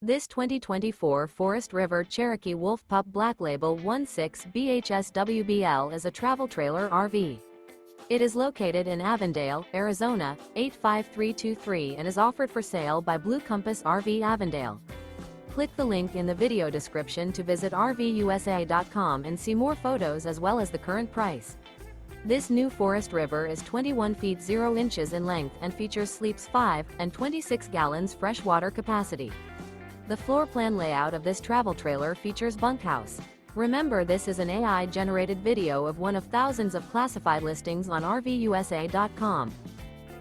This 2024 Forest River Cherokee Wolf Pup Black Label 16BHSWBL is a travel trailer RV. It is located in Avondale, Arizona, 85323 and is offered for sale by Blue Compass RV Avondale. Click the link in the video description to visit RVUSA.com and see more photos as well as the current price. This new Forest River is 21 feet 0 inches in length and features sleeps 5 and 26 gallons fresh water capacity. The floor plan layout of this travel trailer features Bunkhouse. Remember, this is an AI-generated video of one of thousands of classified listings on RVUSA.com.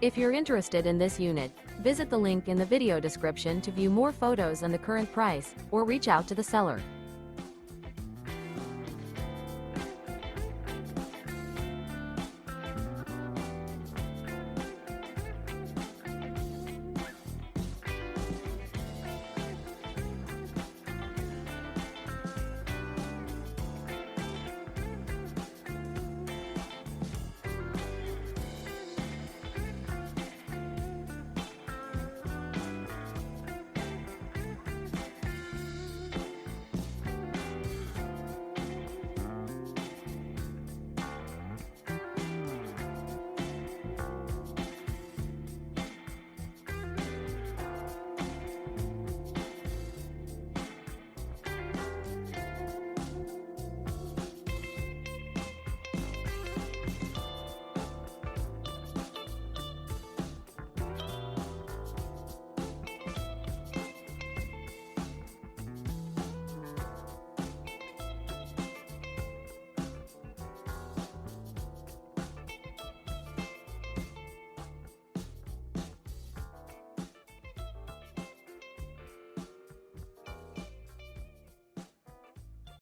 If you're interested in this unit, visit the link in the video description to view more photos and the current price, or reach out to the seller.